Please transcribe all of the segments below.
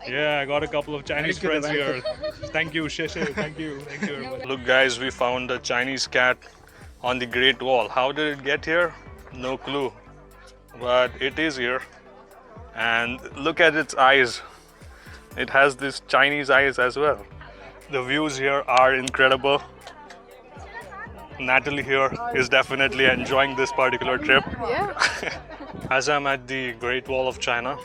Yeah, I got a couple of Chinese friends here. Thank you, Sheshe. Thank you very much. Look, guys, we found a Chinese cat on the Great Wall. How did it get here? No clue, but it is here. And look at its eyes. It has these Chinese eyes as well. The views here are incredible. Natalie here is definitely enjoying this particular trip. Yeah. As I'm at the Great Wall of China,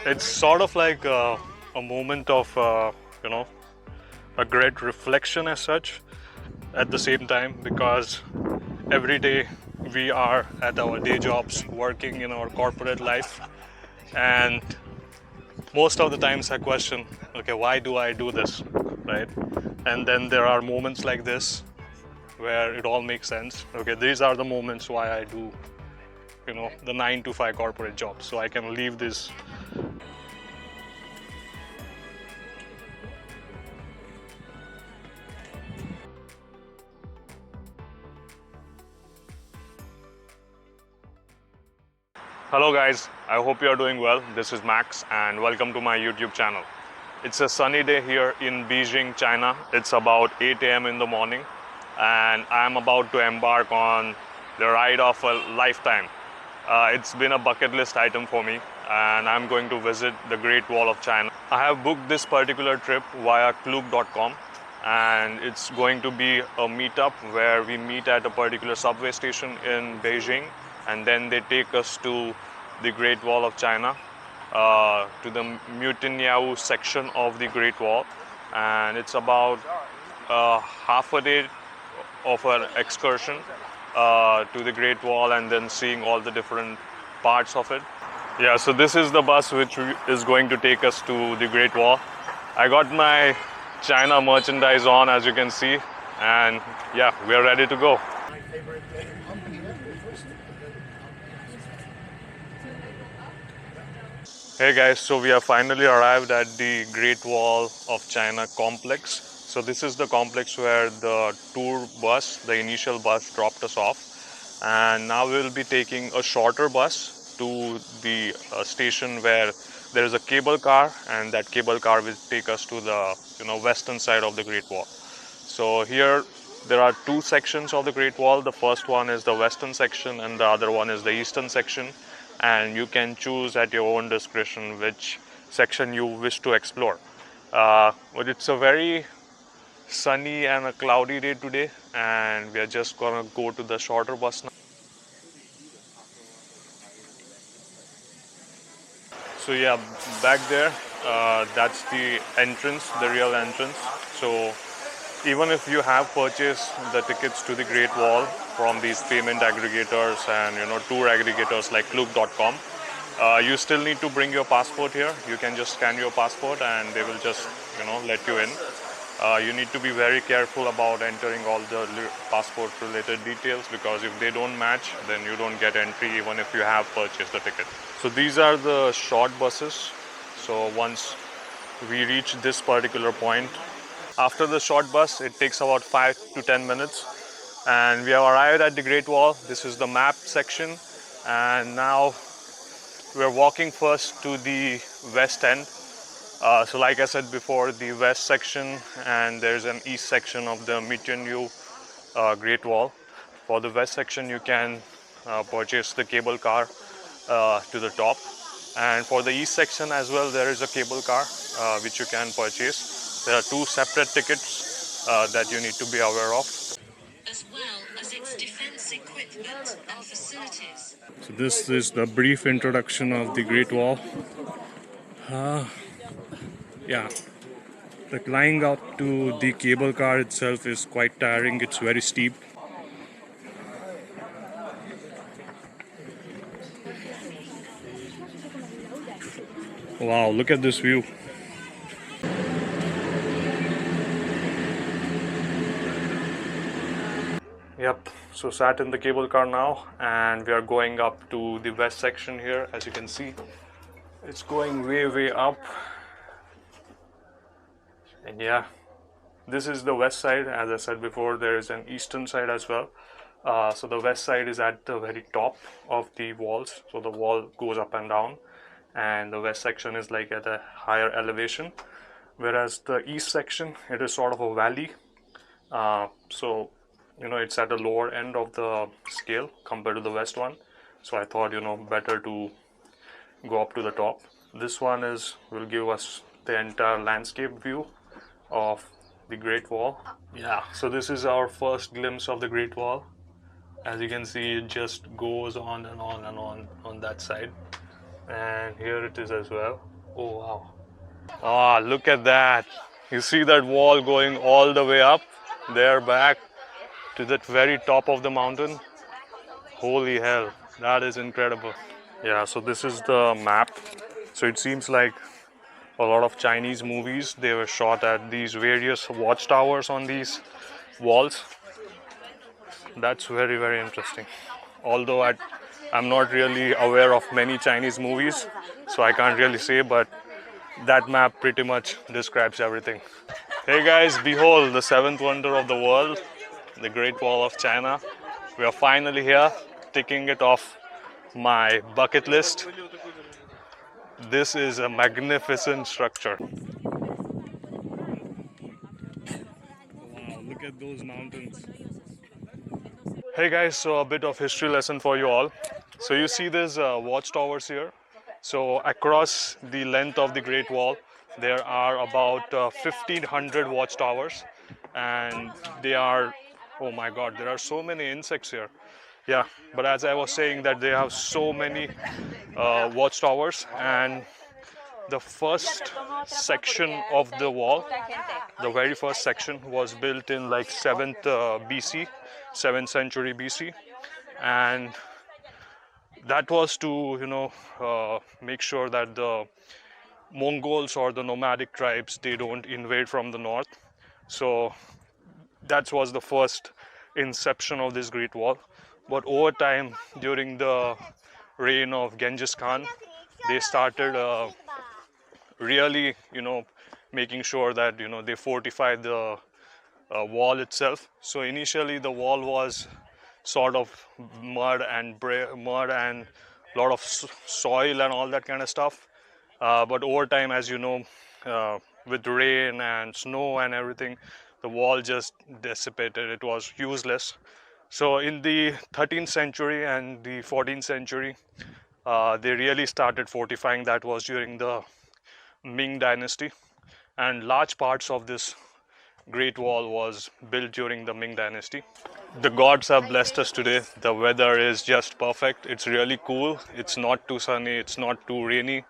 it's sort of like a moment of, you know, a great reflection as such at the same time, because every day we are at our day jobs, working in our corporate life, and most of the times I question, okay, why do I do this, right? And then there are moments like this where it all makes sense. Okay, these are the moments why I do, you know, the 9 to 5 corporate job, so I can leave this. Hello guys, I hope you are doing well. This is Max and welcome to my YouTube channel. It's a sunny day here in Beijing, China. It's about 8 a.m. in the morning and I'm about to embark on the ride of a lifetime. It's been a bucket list item for me and I'm going to visit the Great Wall of China. I have booked this particular trip via Klook.com and it's going to be a meetup where we meet at a particular subway station in Beijing, and then they take us to the Great Wall of China, to the Mutinyao section of the Great Wall, and it's about half a day of an excursion to the Great Wall and then seeing all the different parts of it. Yeah, so this is the bus which is going to take us to the Great Wall. I got my China merchandise on, as you can see, and yeah, we are ready to go. Hey guys, so we have finally arrived at the Great Wall of China complex. So this is the complex where the tour bus, the initial bus, dropped us off, and now we will be taking a shorter bus to the station where there is a cable car, and that cable car will take us to the western side of the Great Wall. So here there are two sections of the Great Wall. The first one is the western section and the other one is the eastern section, and you can choose at your own discretion which section you wish to explore. But it's a very sunny and a cloudy day today, and we are just gonna go to the shorter bus now. So yeah, back there, that's the entrance, the real entrance. So even if you have purchased the tickets to the Great Wall from these payment aggregators and tour aggregators like Klook.com, you still need to bring your passport here. You can just scan your passport and they will just let you in. You need to be very careful about entering all the passport related details, because if they don't match, then you don't get entry even if you have purchased the ticket. So these are the short buses. So once we reach this particular point, after the short bus, it takes about 5 to 10 minutes and we have arrived at the Great Wall. This is the map section, and now we're walking first to the west end. So like I said before, the west section, and there's an east section of the Mitianyu Great Wall. For the west section, you can purchase the cable car to the top, and for the east section as well, there is a cable car which you can purchase. There are two separate tickets that you need to be aware of, as well as its defense equipment and facilities. So this is the brief introduction of the Great Wall. Yeah, the climbing up to the cable car itself is quite tiring. It's very steep. Wow, look at this view. Yep, so sat in the cable car now and we are going up to the west section here. As you can see, it's going way up. And yeah, this is the west side. As I said before, there is an eastern side as well. So the west side is at the very top of the walls. So the wall goes up and down. and the west section is like at a higher elevation, whereas the east section, it is sort of a valley. So it's at the lower end of the scale compared to the west one. So I thought better to go up to the top. This one will give us the entire landscape view of the Great Wall. Yeah, so this is our first glimpse of the Great Wall. As you can see, it just goes on and on and on that side, and here it is as well. Oh wow. Ah, look at that. You see that wall going all the way up there, back to that very top of the mountain. Holy hell, that is incredible. Yeah, so this is the map. So it seems like a lot of Chinese movies, they were shot at these various watchtowers on these walls. That's very, very interesting. Although I'm not really aware of many Chinese movies, so I can't really say, but that map pretty much describes everything. Hey guys, behold the seventh wonder of the world, the Great Wall of China. We are finally here, ticking it off my bucket list. This is a magnificent structure. Wow, look at those mountains. Hey guys, so a bit of history lesson for you all. So you see these watchtowers here. So across the length of the Great Wall, there are about 1500 watchtowers, and they are, oh my God, there are so many insects here. Yeah, but as I was saying, that they have so many watchtowers, and the first section of the wall, the very first section, was built in like 7th BC, 7th century BC, and that was to make sure that the Mongols or the nomadic tribes, they don't invade from the north. So that was the first inception of this Great Wall. But over time, during the reign of Genghis Khan, they started really making sure that they fortified the wall itself. So initially the wall was sort of mud and a lot of soil and all that kind of stuff. But over time, as you know, with rain and snow and everything, the wall just dissipated. It was useless. So in the 13th century and the 14th century, they really started fortifying. That was during the Ming dynasty, and large parts of this Great Wall was built during the Ming dynasty. The gods have blessed us today. The weather is just perfect. It's really cool. It's not too sunny, it's not too rainy.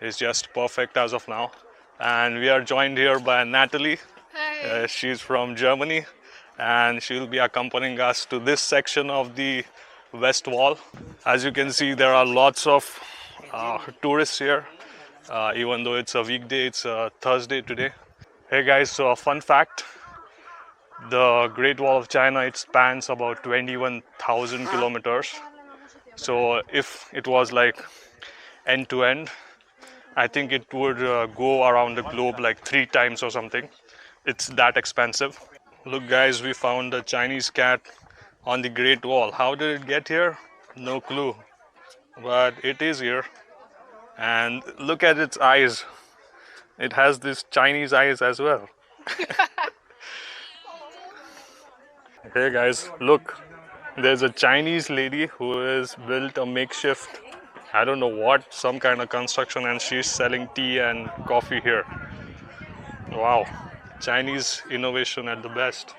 It's just perfect as of now. And we are joined here by Natalie. Hi. She's from Germany, and she'll be accompanying us to this section of the West Wall. As you can see, there are lots of tourists here. Even though it's a weekday, it's a Thursday today. Hey guys, so a fun fact. The Great Wall of China, it spans about 21,000 kilometers. So if it was like end to end, I think it would go around the globe like 3 times or something. It's that expensive. Look guys, we found a Chinese cat on the Great Wall. How did it get here? No clue. But it is here. And look at its eyes. It has this Chinese eyes as well. Hey guys, look. There's a Chinese lady who has built a makeshift, I don't know what, some kind of construction, and she's selling tea and coffee here. Wow, Chinese innovation at the best.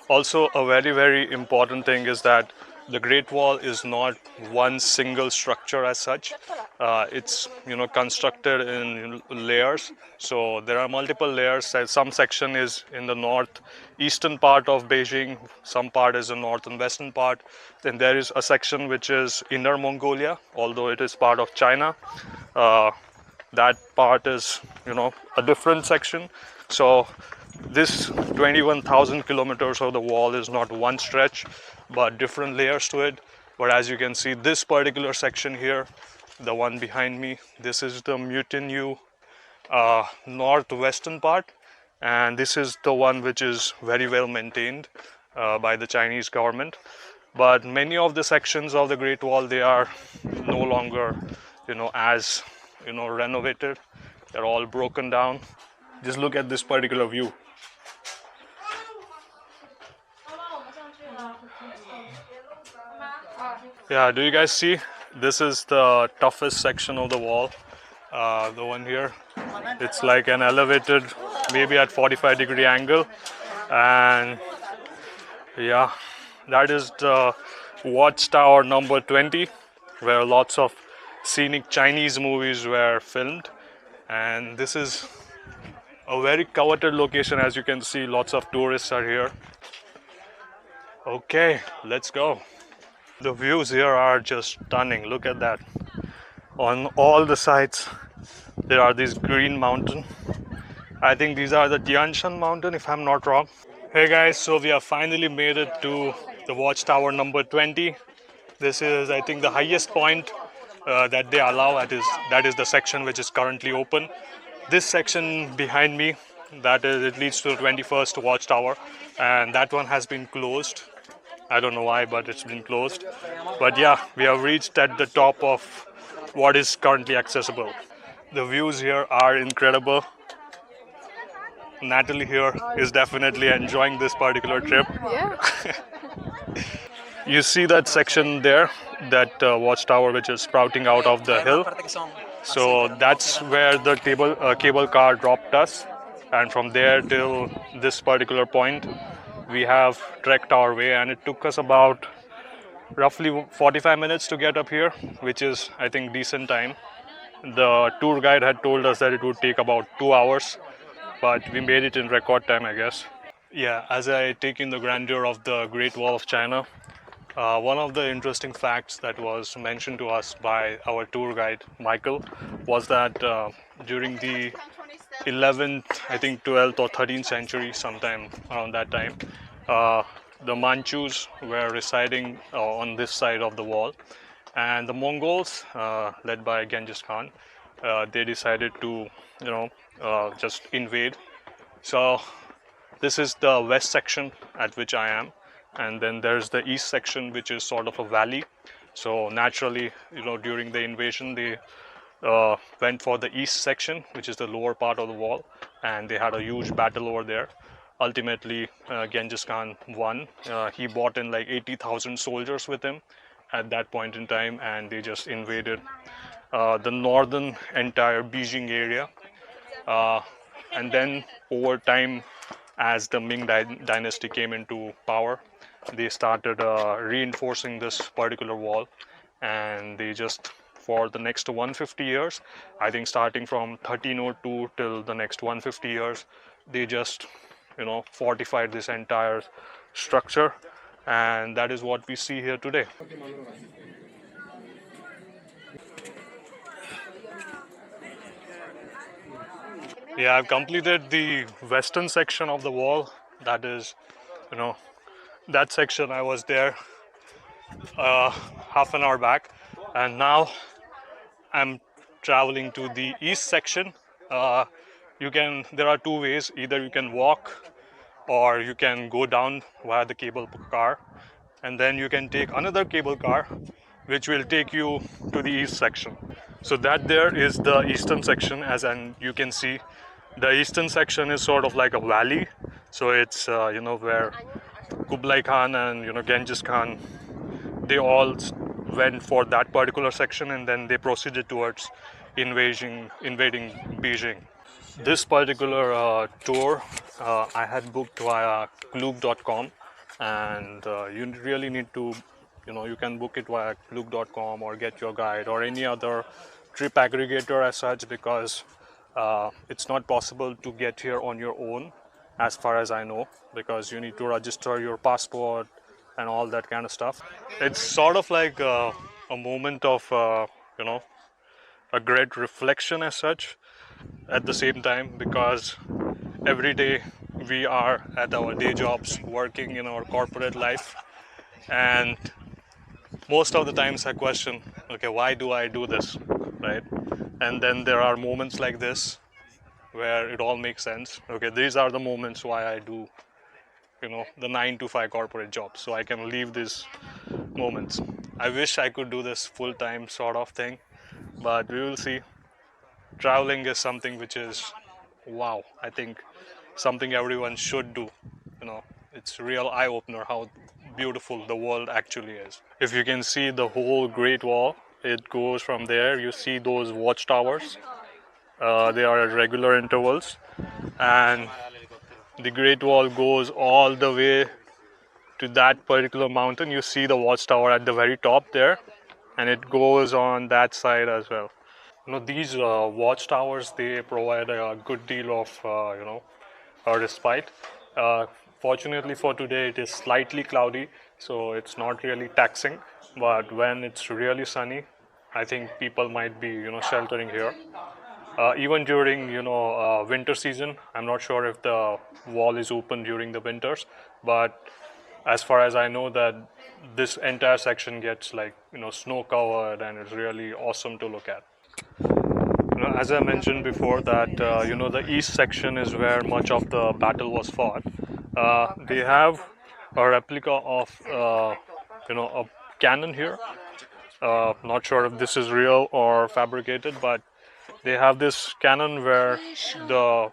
Also, a very, very important thing is that the Great Wall is not one single structure as such. It's constructed in layers. So there are multiple layers. Some section is in the northeastern part of Beijing. Some part is the north and western part. Then there is a section which is Inner Mongolia, although it is part of China. That part is a different section. So this 21,000 kilometers of the wall is not one stretch, but different layers to it. But as you can see, this particular section here, the one behind me, this is the Mutianyu northwestern part, and this is the one which is very well maintained by the Chinese government. But many of the sections of the Great Wall, they are no longer as renovated. They're all broken down. Just look at this particular view. Yeah, do you guys see? This is the toughest section of the wall. The one here. It's like an elevated, maybe at 45-degree angle. And yeah, that is the watchtower number 20, where lots of scenic Chinese movies were filmed. And this is a very coveted location. As you can see, lots of tourists are here. Okay, let's go. The views here are just stunning. Look at that. On all the sides, there are these green mountains. I think these are the Tian Shan mountain, if I'm not wrong. Hey guys, so we have finally made it to the watchtower number 20. This is, I think, the highest point that they allow. That is the section which is currently open. This section behind me, it leads to the 21st watchtower, and that one has been closed. I don't know why, but it's been closed. But yeah, we have reached at the top of what is currently accessible. The views here are incredible. Natalie here is definitely enjoying this particular trip. Yeah. You see that section there, that watchtower which is sprouting out of the hill. So that's where the cable car dropped us, and from there till this particular point, we have trekked our way, and it took us about roughly 45 minutes to get up here, which is, I think, decent time. The tour guide had told us that it would take about 2 hours, but we made it in record time, I guess. Yeah, as I take in the grandeur of the Great Wall of China, one of the interesting facts that was mentioned to us by our tour guide, Michael, was that during the 11th, I think 12th or 13th century, sometime around that time, the Manchus were residing on this side of the wall, and the Mongols, led by Genghis Khan, they decided to, just invade. So this is the west section at which I am, and then there's the east section, which is sort of a valley. So naturally, during the invasion, they went for the east section, which is the lower part of the wall, and they had a huge battle over there. Ultimately, Genghis Khan won. He brought in like 80,000 soldiers with him at that point in time, and they just invaded the northern entire Beijing area. And then over time, as the Ming dynasty came into power, they started reinforcing this particular wall, and they just, for the next 150 years, I think starting from 1302 till the next 150 years, they just fortified this entire structure, and that is what we see here today. Yeah, I've completed the western section of the wall. That is, that section I was there half an hour back, and now I'm traveling to the east section. There are two ways. Either you can walk, or you can go down via the cable car, and then you can take another cable car which will take you to the east section. So that there is the eastern section, you can see the eastern section is sort of like a valley. So it's where Kublai Khan and Genghis Khan, they all went for that particular section, and then they proceeded towards invading Beijing. This particular tour I had booked via Klook.com, and you really need to, you can book it via Klook.com or Get Your Guide or any other trip aggregator as such, because it's not possible to get here on your own, as far as I know, because you need to register your passport and all that kind of stuff. It's sort of like a moment of, a great reflection as such at the same time, because every day we are at our day jobs, working in our corporate life, and most of the times I question, okay, why do I do this, right? And then there are moments like this where it all makes sense. Okay, these are the moments why I do, the 9 to 5 corporate job, so I can leave these moments. I wish I could do this full-time sort of thing, but we will see. traveling is something which is wow. I think something everyone should do. You know, it's real eye opener how beautiful the world actually is. If you can see the whole Great Wall, it goes from there. You see those watchtowers. They are at regular intervals, and the Great Wall goes all the way to that particular mountain. You see the watchtower at the very top there, and it goes on that side as well. You know, these watchtowers, they provide a good deal of respite. Uh, Fortunately for today, it is slightly cloudy, so it's not really taxing. But when it's really sunny, I think people might be sheltering here. Even during winter season, I'm not sure if the wall is open during the winters, but as far as I know, that this entire section gets like snow covered, and it's really awesome to look at. As I mentioned before, that the east section is where much of the battle was fought. They have a replica of a cannon here. Not sure if this is real or fabricated, but they have this cannon where the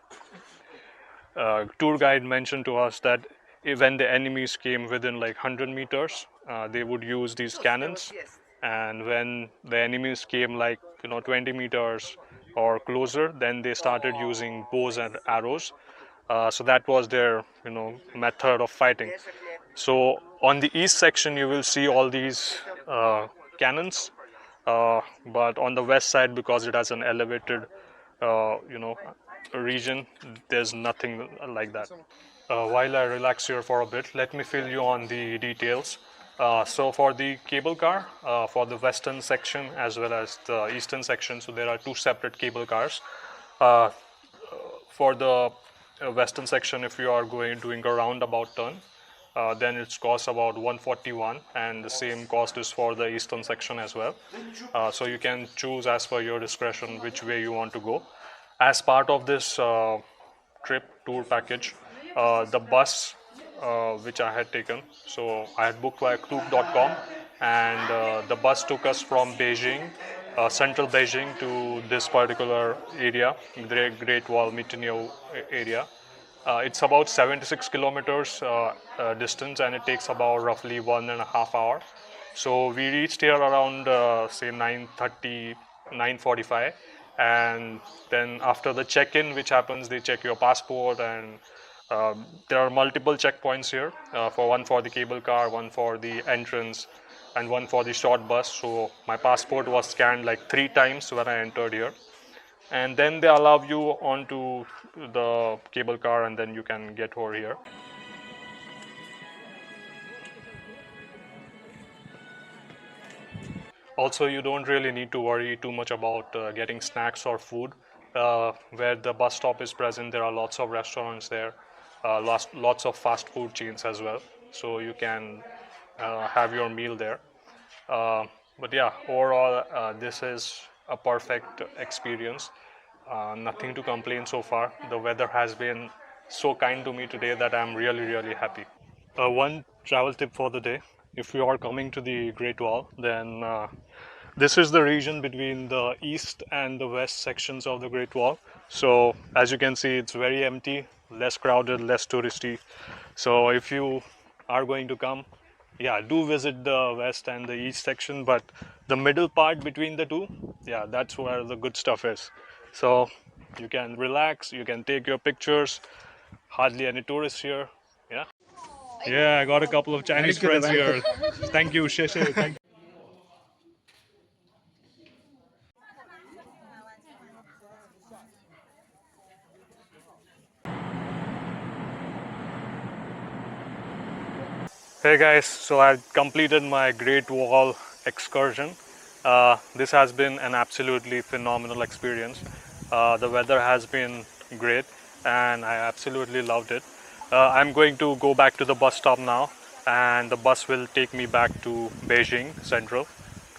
tour guide mentioned to us that when the enemies came within like 100 meters, they would use these cannons, and when the enemies came like 20 meters or closer, then they started using bows and arrows. So that was their method of fighting. So on the east section, you will see all these cannons, but on the west side, because it has an elevated, region, there's nothing like that. While I relax here for a bit, let me fill you on the details. So for the cable car, for the western section as well as the eastern section, so there are two separate cable cars. Uh, for the western section, if you are doing a roundabout turn, then it's cost about 141, and the same cost is for the eastern section as well. So you can choose as per your discretion which way you want to go. As part of this trip tour package, the bus which I had taken, so I had booked via Klook.com, and the bus took us from Beijing, central Beijing, to this particular area, the Great Wall Myitkyina area. It's about 76 kilometers distance, and it takes about roughly 1.5 hours. So we reached here around say 9:30, 9:45, and then after the check-in, which happens, they check your passport, and there are multiple checkpoints here. For one for the cable car, one for the entrance, and one for the short bus. So my passport was scanned like 3 times when I entered here, and then they allow you onto the cable car, and then you can get over here. Also, you don't really need to worry too much about getting snacks or food. Where the bus stop is present, there are lots of restaurants there, lots of fast food chains as well, so you can have your meal there. But yeah, overall, this is a perfect experience. Nothing to complain so far. The weather has been so kind to me today that I'm really, really happy. One travel tip for the day: if you are coming to the Great Wall, then this is the region between the east and the west sections of the Great Wall. So as you can see, it's very empty, less crowded, less touristy. So if you are going to come, yeah, do visit the west and the east section, but the middle part between the two, yeah, that's where the good stuff is. So you can relax, you can take your pictures. Hardly any tourists here. Yeah. Yeah, I got a couple of Chinese friends here. Thank you, Sheshe. Thank Hey guys, so I completed my Great Wall excursion. This has been an absolutely phenomenal experience. The weather has been great, and I absolutely loved it. I'm going to go back to the bus stop now, and the bus will take me back to Beijing Central.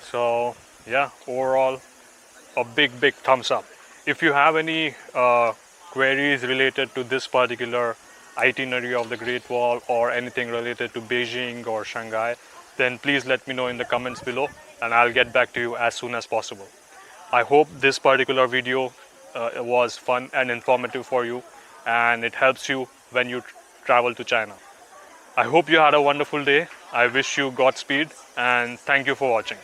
So yeah, overall, a big thumbs up. If you have any queries related to this particular itinerary of the Great Wall, or anything related to Beijing or Shanghai, then please let me know in the comments below, and I'll get back to you as soon as possible. I hope this particular video was fun and informative for you, and it helps you when you travel to China. I hope you had a wonderful day. I wish you Godspeed, and thank you for watching.